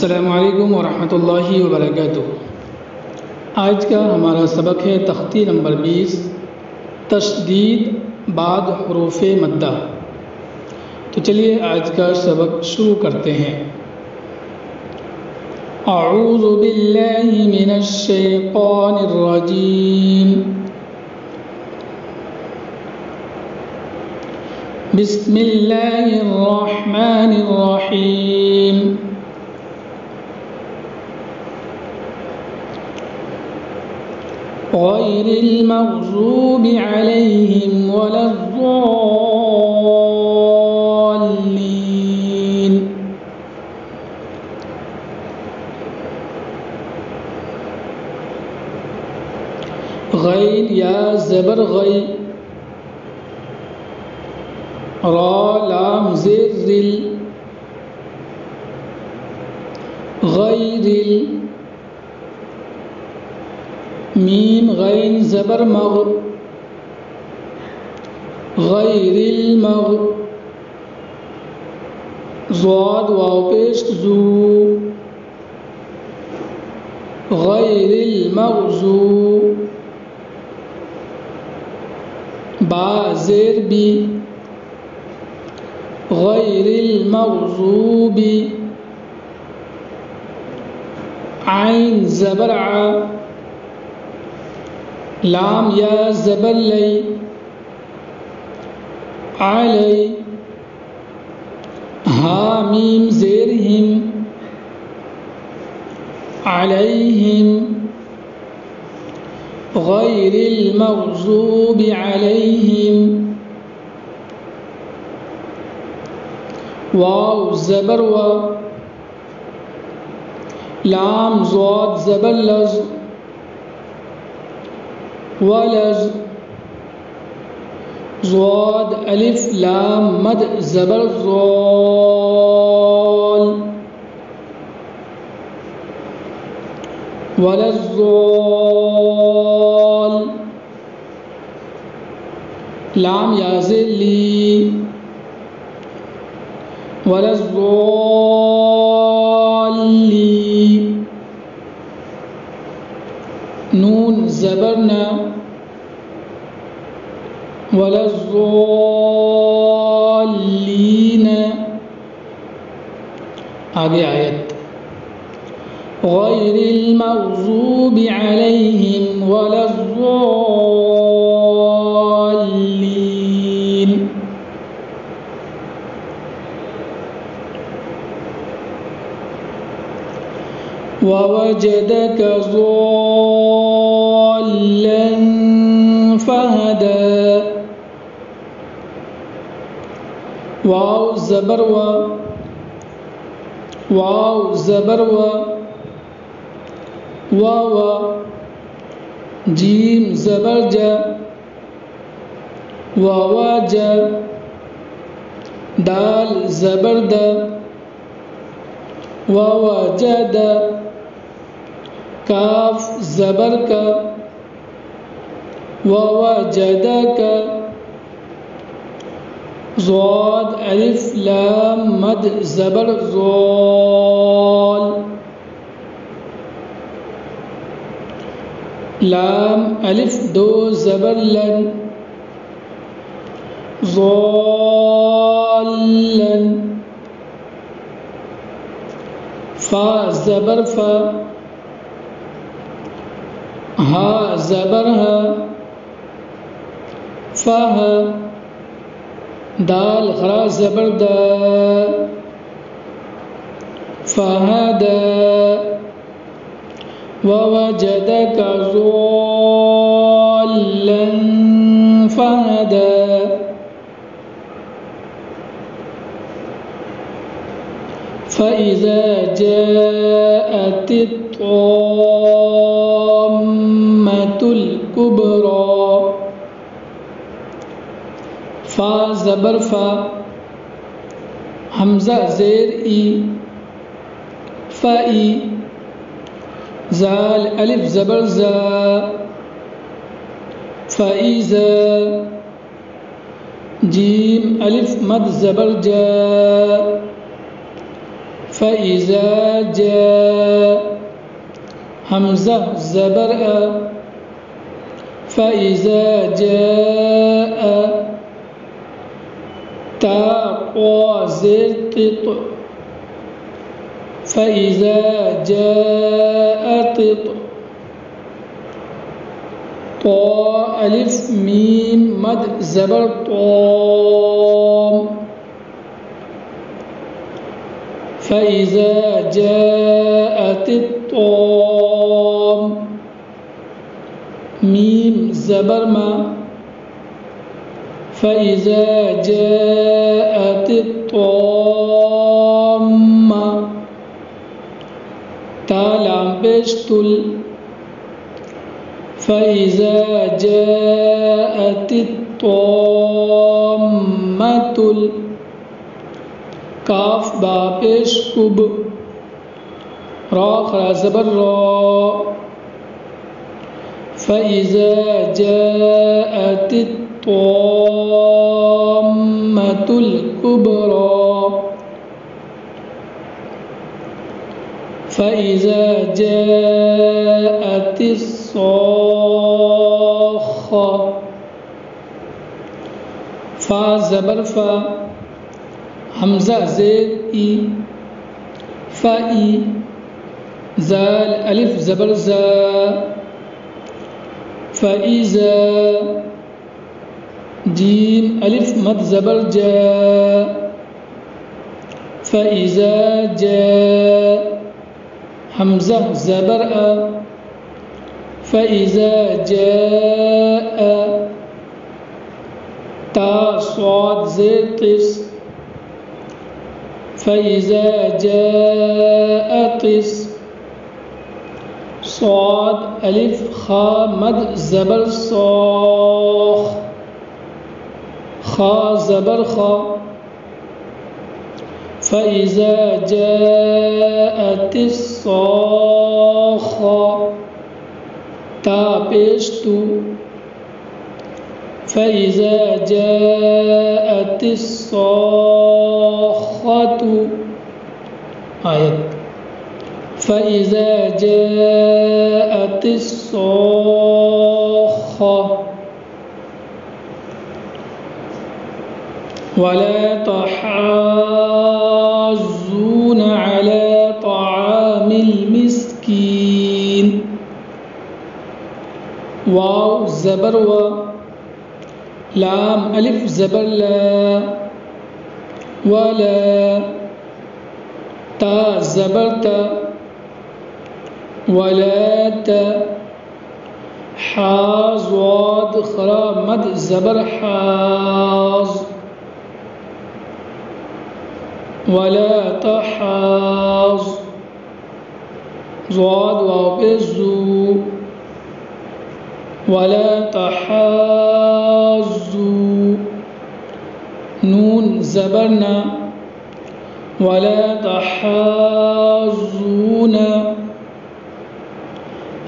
السلام علیکم ورحمۃ اللہ وبرکاتہ۔ آج کا ہمارا سبق ہے تختی نمبر 20، تشدید بعد حروف مدہ۔ تو چلیے آج کا سبق شروع کرتے ہیں۔ اعوذ باللہ من الشیطان الرجیم، بسم اللہ الرحمن الرحیم۔ غیر المغضوب علیہم ولا الضالین۔ غیر یا زبر غی، را لام زیر ذل، غیر میم غین زبر مغ، غیر المغ، ضاد واو پیش زو، غیر المغضو، با زیر بی، غیر المغضوب، عین زبر ع، لام یا زبر لی، علی، ہا میم زیر ہم، علیہم، غیر المغضوب علیہم، واو زبر و، لام ضاد زبر لز، ولز، ضاد الف لام مد زبر ضال، وللضال، لام یا زیر لی، وللضالین، نون زبر نا، وللضالین۔ آگے آیت، غیر المغضوب علیہم ولا الضالین۔ ووجدک ضالا فہدی، واو زبر و، واو زبر و، واو، جیم زبر ج، ووج، دال زبر د، ووجد، کاف زبر کا، ووجدک، ضاد الف لام مد زبر ضال، لام الف دو زبر لن، ضالن، فا زبر فا، ہا زبر ہا، فہ، دال خرا زبر دا، فہد، ووجدک ضالا فہدی۔ فإذا جاءت الطامة الكبرى، فا زبر فا، حمزہ زیر ای، فائی، زال الف زبر زا، فإذا، جیم الف مد زبر جا، فإذا جاء حمزہ زبر فإذا جاء تا قا زیر قط فإذا جاء قط طا الف میم مد زبر طام فإذا جاءت الطام میم زبر ما فإذا جاءت الطامة تا لام پیش تل فإذا جاءت الطامة کاف با پیش کب را خرا زبر را فإذا جاءت الطامة الكبرى فإذا جاءت الصاخة فا زبر فا حمزہ زیر ای فائی زال الف زبر زا فإذا جیم الف مد زبر جا فإذا جاء حمزہ زبر فإذا جاء تا صاد زیر قص فإذا جاء قص صاد الف خا مد زبر صاخ خا زبر خا فإذا جاءت الصاخة تا پیش تو فإذا جاءت الصاخة آیت فإذا جاءت الصاخة ولا تحاضون على طعام المسكين واو زبر و لام الف زبر لا ولا تا زبر تا ولا تا حاز واد خرا مد زبر حاز ولا تحاض ضاد واو بزو ولا تحاضوا نون زبرنا ولا تحاضون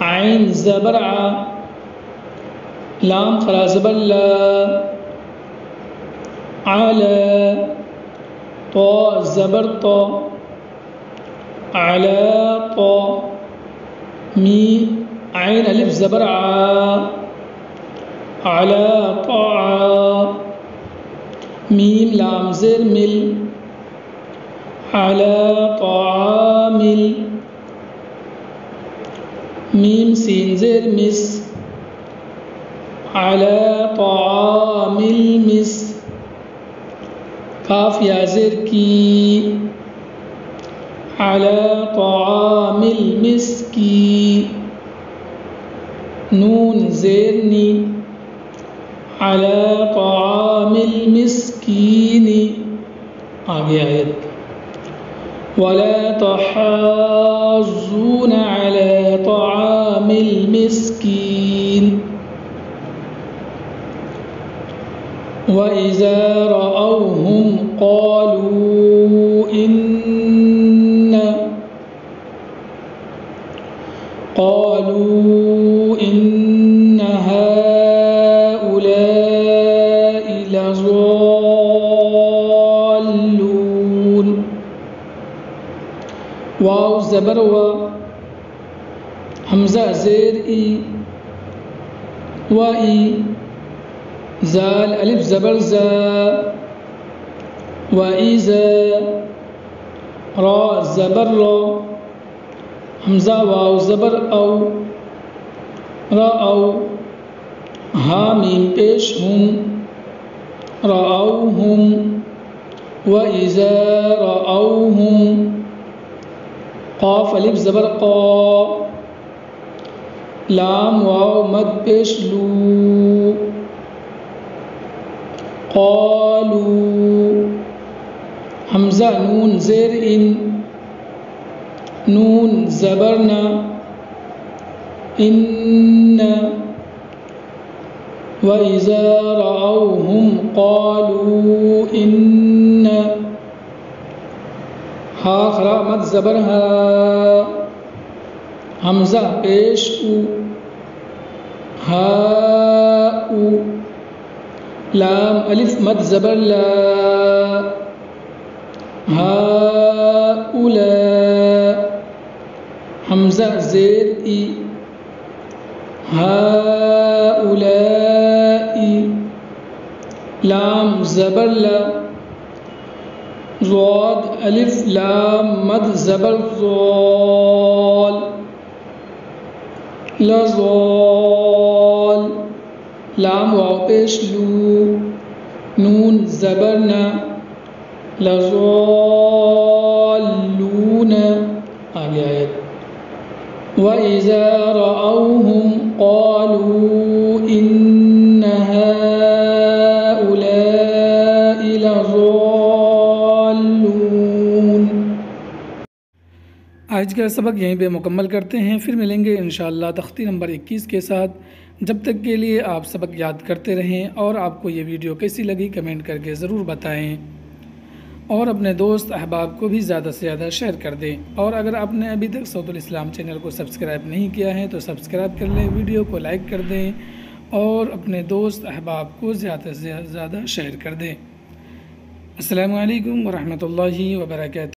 عين زبرع لام خرا زبر لا على طا زبر طا على طا می عين الف زبر ع على طاعة ميم لام زر مل على طعام ميم سين زر مس على طعام المس کاف یا زر کی على طعام المسکی نون زیرنی على طعام المسکین آگے آیت ولا تحاضون على طعام المسکین وإذا رأوهم قالوا إن هؤلاء لضالون زبر و، حمزہ زیر ای، و ای، زال الف زبر زا، و ایزا، را زبر را، حمزہ واو زبر او، را او، ہا میم پیش ہم، رأوهم، وإذا رأوهم، قاف الف زبر قا، لام واو مد پیش لو، قالوا، حمزہ نون زیر ان، نون زبرنا، ان، وَإِذَا رَأَوْهُمْ قَالُوا إِنَّ، ہا خرا مد زبر ہا، حمزہ پیش او، ہا او، لام الف مد زبر لا، ہا اولا، حمزہ زیر ای، ہا اولائی، لام زبر لا، ضاد الف لام مد زبر ضال، لضال، لام واو پیش لو، نون زبرنا، لضالون، آگے آیت، وَإِذَا رَأَوْهُمْ قَالُوا إِنَّ هَؤُلَاءِ لَضَالُّونَ۔ آج کا سبق یہیں پہ مکمل کرتے ہیں، پھر ملیں گے انشاءاللہ تختی نمبر 21 کے ساتھ۔ جب تک کے لیے آپ سبق یاد کرتے رہیں، اور آپ کو یہ ویڈیو کیسی لگی کمنٹ کر کے ضرور بتائیں، اور اپنے دوست احباب کو بھی زیادہ سے زیادہ شیئر کر دیں، اور اگر آپ نے ابھی تک صوت الاسلام چینل کو سبسکرائب نہیں کیا ہے تو سبسکرائب کر لیں، ویڈیو کو لائک کر دیں، اور اپنے دوست احباب کو زیادہ سے زیادہ شیئر کر دیں۔ السلام علیکم ورحمۃ اللہ وبرکاتہ۔